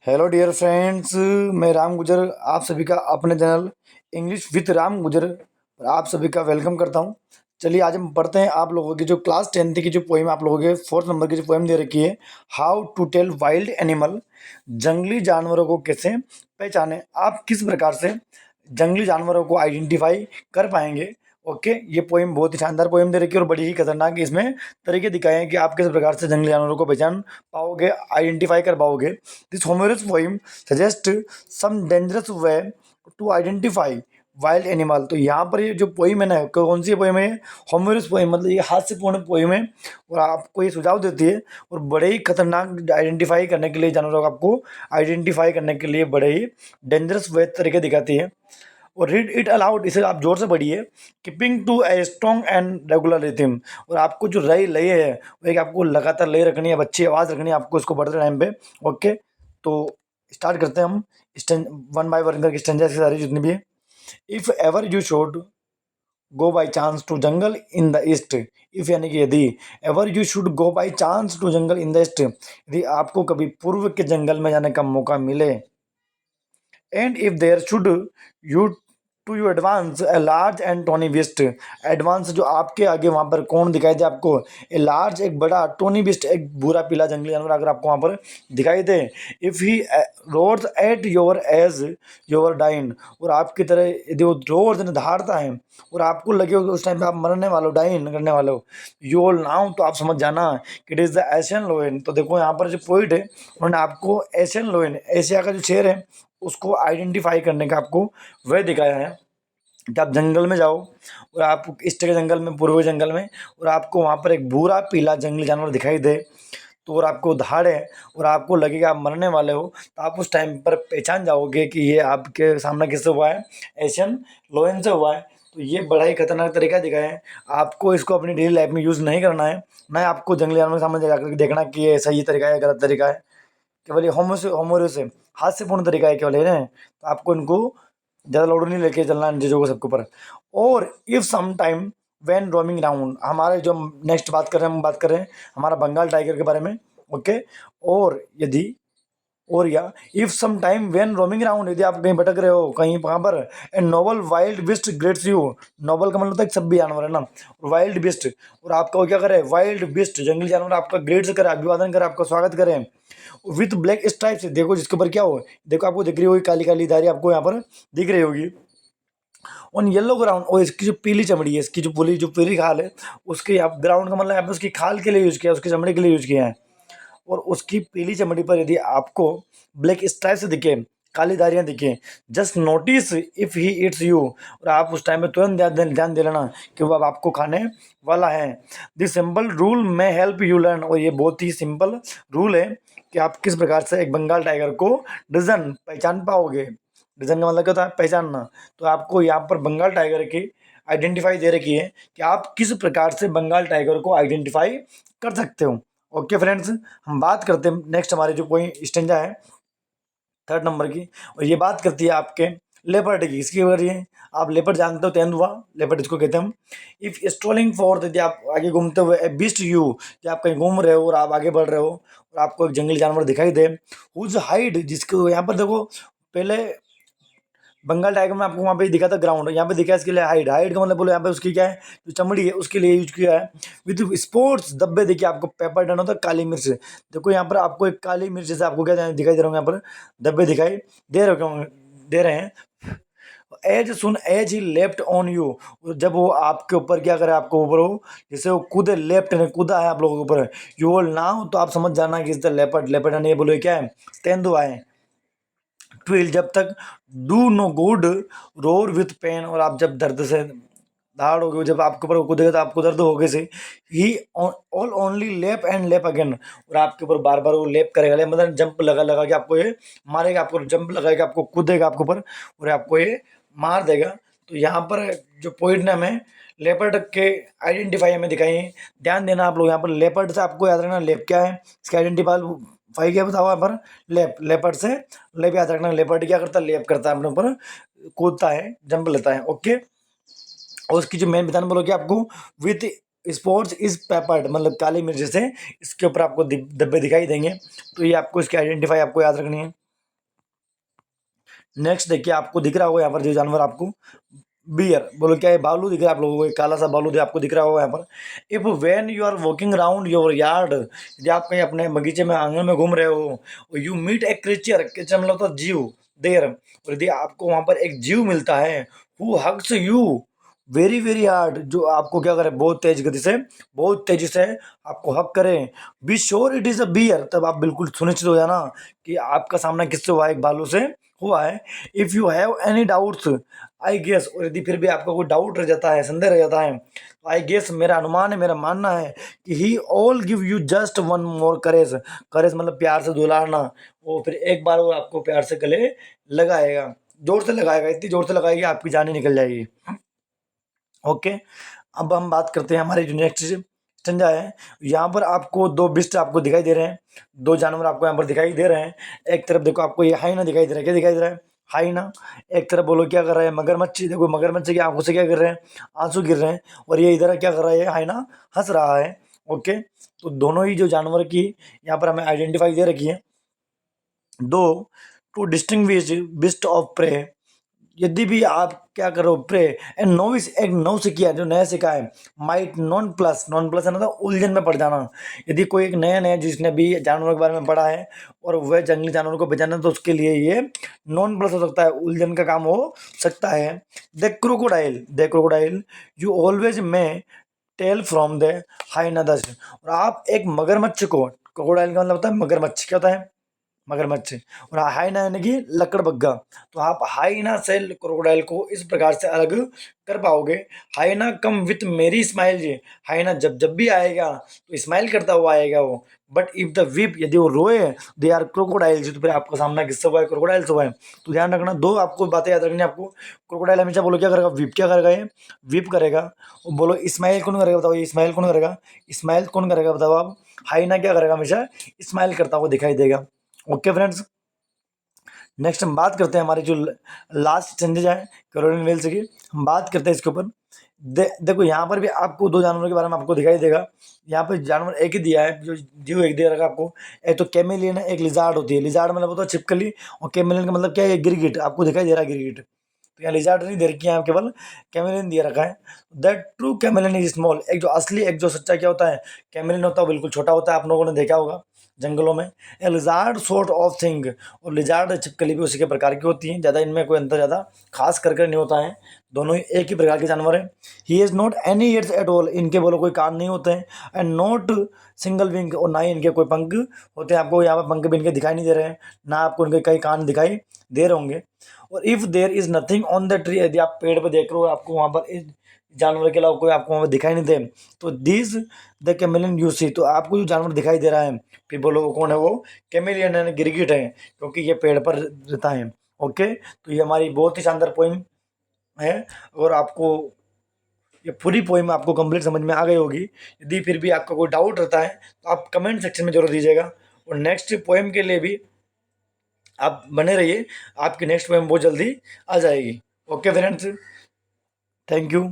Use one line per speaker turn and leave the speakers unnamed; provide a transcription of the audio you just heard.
Hello dear friends, मैं राम गुजर आप सभी का अपने चैनल इंग्लिश विद राम गुजर पर आप सभी का वेलकम करता हूं। चलिए आज हम पढ़ते हैं आप लोगों की जो क्लास 10th की जो पोएम आप लोगों के 4th नंबर की जो पोएम दे रखी है, how to tell wild animal, जंगली जानवरों को कैसे पहचाने। आप किस प्रकार से जंगली जानवरों को आइडेंटिफाई कर पाएंगे। ओके, ये पोएम बहुत ही शानदार पोएम दे रखी है और बड़ी ही खतरनाक है। इसमें तरीके दिखाए हैं कि आप किस प्रकार से जंगली जानवरों को पहचान पाओगे, आइडेंटिफाई कर पाओगे। This humorous poem suggests some dangerous way to identify wild animal. तो यहाँ पर ये जो पोइम है ना, कौन सी पोइम है? होमरस पोइम, मतलब ये हास्यपूर्ण पोइम है और आपको ये सुझाव देती है और बड़े ही खतरनाक आइडेंटिफाई करने के लिए, जानवरों को आपको आइडेंटिफाई करने के लिए बड़े ही डेंजरस वे तरीके दिखाती है। और रीड इट अलाउड, इसे आप जोर से पढ़िए। Keeping to a strong and regular rhythm, और आपको जो लय है वो एक आपको लगातार लय रखनी है, अच्छी आवाज़ रखनी है आपको इसको पढ़ते टाइम पे। ओके, तो स्टार्ट करते हैं हम वन बाय वन करके स्टेंजा की सारी जितनी भी है। If ever you should go by chance to jungle in the east, if यानी कि यदि ever you should go by chance to jungle in the east, यदि आपको कभी पूर्व के जंगल में जाने का मौका मिले, and if there should you to you advance a large and tawny beast, advance जो आपके आगे वहाँ पर कौन दिखाई दे आपको, ए लार्ज एक बड़ा, टोनी बिस्ट एक बुरा पीला जंगली जानवर अगर आपको वहाँ पर दिखाई दे, if he roars at your age your dine, और आपकी तरह यदि वो रोर्स धारता है और आपको लगे हो कि उस टाइम पे आप मरने वाले हो, डाइन करने वाले हो, यू ऑल नाउ, तो आप समझ जाना कि इट इज़ द एशियन लोयन। तो देखो यहाँ पर जो पोइट है उन्होंने आपको एशियन लोयन, एशिया का जो शेर है उसको आइडेंटिफाई करने का आपको वह दिखाया है कि आप जंगल में जाओ और आप ईस्ट के जंगल में, पूर्वी जंगल में, और आपको वहाँ पर एक भूरा पीला जंगली जानवर दिखाई दे तो, और आपको दहाड़े और आपको लगेगा आप मरने वाले हो, तो आप उस टाइम पर पहचान जाओगे कि ये आपके सामने किससे हुआ है, एशियन लोयन से हुआ है। तो ये बड़ा ही खतरनाक तरीका दिखाया है। आपको इसको अपनी डेली लाइफ में यूज़ नहीं करना है, ना आपको जंगली जानवर के सामने जाकर देखना कि ये सही तरीका है गलत तरीका है। केवल ये होमो से हास्यपूर्ण तरीका है केवल है, तो आपको इनको ज़्यादा लोड नहीं लेके चलना इन चीज़ों को सबके ऊपर। और if some time when roaming round, हमारे जो नेक्स्ट बात कर रहे हैं, हम बात कर रहे हैं हमारा बंगाल टाइगर के बारे में। ओके, और यदि और या if some time when roaming round, यदि आप कहीं भटक रहे हो कहीं वहाँ पर, and noble wild beast greets you, noble का मतलब होता है सब भी जानवर है ना, वाइल्ड बिस्ट, और आपका वो क्या करे, वाइल्ड बिस्ट जंगली जानवर आपका ग्रेट्स करे, अभिवादन करे, आपका स्वागत करें विथ ब्लैक स्ट्राइप्स। देखो जिसके ऊपर क्या हो, देखो आपको दिख रही होगी काली काली धारी आपको यहाँ पर दिख रही होगी ऑन येलो ग्राउंड, और इसकी जो पीली चमड़ी है, इसकी जो पीली खाल है, उसके आप ग्राउंड का मतलब यहाँ पे उसकी खाल के लिए यूज किया, उसकी चमड़ी के लिए यूज किया है। और उसकी पीली चमड़ी पर यदि आपको ब्लैक स्ट्राइप्स दिखे, काली धारियाँ दिखें, just notice if he it's you, और आप उस टाइम में तुरंत ध्यान दे लेना कि वो अब आपको खाने वाला है। दिस सिंपल रूल में हेल्प यू लर्न, और ये बहुत ही सिंपल रूल है कि आप किस प्रकार से एक बंगाल टाइगर को डिजन पहचान पाओगे। डिजन का मतलब क्या होता है, पहचानना। तो आपको यहाँ पर बंगाल टाइगर की आइडेंटिफाई दे रखी है कि आप किस प्रकार से बंगाल टाइगर को आइडेंटिफाई कर सकते हो। ओके फ्रेंड्स, हम बात करते हैं नेक्स्ट हमारी जो कोई स्टेंजा है 3rd नंबर की, और ये बात करती है आपके लेपर्ड की। इसकी वजह ये, आप लेपर्ड जानते हो, तेंदुआ, लेपर्ड इसको कहते हैं हम। इफ स्ट्रोलिंग फॉर, यदि आप आगे घूमते हुए, ए बिस्ट यू, कि आप कहीं घूम रहे हो और आप आगे बढ़ रहे हो और आपको एक जंगली जानवर दिखाई दे, हुज हाइड, जिसको यहाँ पर देखो पहले बंगाल टाइगर में आपको वहाँ पे दिखा था ग्राउंड, यहाँ पे दिखा है इसके लिए हाइड। हाइड का मतलब बोलो यहाँ पे उसकी क्या है, जो चमड़ी है उसके लिए यूज किया है। विद स्पोर्ट्स धब्बे, देखिए आपको पेपर डन होता है काली मिर्च, देखो यहाँ पर आपको एक काली मिर्च जैसे आपको क्या दिखाई दे रहा हूँ, यहाँ पर धब्बे दिखाई दे रहे हैं। As soon as he left on you, जब वो आपके ऊपर क्या करे, आपको ऊपर हो जैसे वो कूदे, लेफ्ट ने कूदा है आप लोगों के ऊपर, यू ऑल नाउ, तो आप समझ जाना कि इस द लेपर्ड, लेपर्ड ने बोलो क्या है, तेंदुआ है। 12 जब तक do no good roar with pain, और आप जब दर्द से दहाड़ हो गए, जब आपके ऊपर कूदेगा तो आपको दर्द होगे से, ही ऑल ओनली लेप एंड लेप अगेन, और आपके ऊपर बार बार वो लेप करेगा, मतलब जंप लगा लगा के आपको ये मारेगा, आपको जंप लगाएगा, आपको कूदेगा आपके ऊपर और आपको ये मार देगा। तो यहाँ पर जो पोइट ने हमें लेपर्ड के आइडेंटिफाई हमें दिखाई है, ध्यान देना आप लोग। यहाँ पर लेपर्ड से आपको याद रखना लेप क्या है, इसका आइडेंटिफाई क्या बताओ यहाँ पर, लेप, लेपर्ड से लेप याद रखना। लेपर्ड क्या करता है, लेप करता है, अपने ऊपर कूदता है, जंप लेता है। ओके, और उसकी जो मेन बताना बोलो कि आपको विथ स्पोर्ट्स इज पेपर्ड, मतलब काली मिर्च से इसके ऊपर आपको धब्बे दिखाई देंगे। तो ये आपको इसकी आइडेंटिफाई आपको याद रखनी है। नेक्स्ट देखिए, आपको दिख रहा होगा यहाँ पर जो जानवर आपको, बियर बोलो क्या है, भालू दिख रहा है आप लोगों को, एक काला सा भालू आपको दिख रहा होगा यहाँ पर। If when you are walking around your yard, यदि आप कहीं अपने बगीचे में आंगन में घूम रहे हो, you meet a creature, creature मतलब होता है जीव, देर, और यदि आपको वहां पर एक जीव मिलता है, who hugs you very very hard, जो आपको क्या करे, बहुत तेज गति से, बहुत तेजी से आपको हक करे, be sure it is a bear, तब आप बिल्कुल सुनिश्चित हो जाना कि आपका सामना किससे हुआ है, एक भालू से हुआ है। If you have any doubts I guess, और यदि फिर भी आपका कोई डाउट रह जाता है, संदेह रह जाता है, तो आई गेस मेरा अनुमान है, मेरा मानना है कि he'll give you just one more courage, courage मतलब प्यार से दुलारना, वो फिर एक बार वो आपको प्यार से गले लगाएगा, जोर से लगाएगा, इतनी जोर से लगाएगी आपकी जान ही निकल जाएगी। ओके, अब हम बात करते हैं हमारे जो नेक्स्ट स्टंजा है। यहाँ पर आपको दो बिस्ट आपको दिखाई दे रहे हैं, दो जानवर आपको यहाँ पर दिखाई दे रहे हैं। एक तरफ देखो आपको ये हाइना दिखाई दे रहा है, क्या दिखाई दे रहा है, हाइना। एक तरफ बोलो क्या कर रहा है, मगरमच्छ, देखो मगरमच्छ की आंखों से क्या कर रहे हैं, आंसू गिर रहे हैं, और ये इधर क्या कर रहा है, हाइना हंस रहा है। ओके, तो दोनों ही जो जानवर की यहाँ पर हमें आइडेंटिफाई दे रखी है, दो to distinguish beast of prey, यदि भी आप क्या करो प्रे एंड नोविस, एक नौ सीखिया जो नया सीखा है, might non plus, non plus है ना, तो उलझन में पड़ जाना। यदि कोई एक नया नया जिसने भी जानवरों के बारे में पढ़ा है और वह जंगली जानवरों को बचाना, तो उसके लिए ये नॉन प्लस हो सकता है, उलझन का काम हो सकता है। The crocodile you always may tell from the hyenas, और आप एक मगरमच्छ को, क्रोकोडाइल का मतलब होता है मगरमच्छ, क्या होता है, मगरमच्छ, और हाइना यानी कि लकड़बग्गा, तो आप हाइना से क्रोकोडाइल को इस प्रकार से अलग कर पाओगे। हाइना कम विथ मेरी स्माइल जी, हाइना जब जब भी आएगा तो स्माइल करता हुआ आएगा वो, बट इफ द विप, यदि वो रोए, दे आर क्रोकोडाइल्स, तो फिर आपका सामना किससे हुआ है, क्रोकोडाइल से हुआ है। तो ध्यान रखना, दो आपको बातें याद रखनी है आपको, क्रोकोडाइल हमेशा बोलो क्या करेगा, विप क्या करेगा, ये विप करेगा, और बोलो स्माइल कौन करेगा, बताओ ये स्माइल कौन करेगा, स्माइल कौन करेगा बताओ आप, हाइना क्या करेगा, हमेशा स्माइल करता हुआ दिखाई देगा। ओके फ्रेंड्स, नेक्स्ट हम बात करते हैं हमारी जो लास्ट चेंजेज है कैरोलिन वेल्स की, हम बात करते हैं इसके ऊपर। देखो यहाँ पर भी आपको दो जानवरों के बारे में आपको दिखाई देगा, यहाँ पे जानवर एक ही दिया है, जो जीव एक दे रखा है आपको, एक तो कैमेलियन है, एक लिजार्ड होती है, लिजार्ड मतलब होता है छिपकली, और कैमेलियन का मतलब क्या है, गिरगिट, आपको दिखाई दे रहा है गिरगिट, तो यहाँ लिजार्ड नहीं दे रखी है, यहाँ केवल कैमेलियन दिया रखा है। That true chameleon is small, एक जो असली, एक जो सच्चा क्या होता है, कैमेलियन होता है वो बिल्कुल छोटा होता है, आप लोगों ने देखा होगा जंगलों में। ए लिजार्ड सॉर्ट ऑफ थिंग, और लिजार्ड छिपकली भी उसी के प्रकार की होती हैं, ज़्यादा इनमें कोई अंतर ज़्यादा खास करके नहीं होता है, दोनों ही एक ही प्रकार के जानवर हैं। He is not any years at all, इनके बोलो कोई कान नहीं होते हैं, एंड नॉट सिंगल विंग, और ना ही इनके कोई पंख होते हैं, आपको यहाँ पर पंख भी इनके दिखाई नहीं दे रहे हैं, ना आपको इनके कई कान दिखाई दे रहे होंगे। और if there is nothing on the tree, यदि आप पेड़ पर देख रहे हो आपको वहाँ पर इस जानवर के अलावा कोई आपको वहाँ पर दिखाई नहीं दे, तो this the chameleon you see, तो आपको जो जानवर दिखाई दे रहा है, फिर बोलो वो कौन है, वो कैमेलियन है, गिरगिट है, क्योंकि ये पेड़ पर रहता है। ओके, तो ये हमारी बहुत ही शानदार पोइम है, और आपको ये पूरी पोइम आपको कंप्लीट समझ में आ गई होगी। यदि फिर भी आपका कोई डाउट रहता है तो आप कमेंट सेक्शन में जरूर दीजिएगा, और नेक्स्ट पोइम के लिए भी आप बने रहिए, आपकी नेक्स्ट पोइम बहुत जल्दी आ जाएगी। Okay friends, thank you.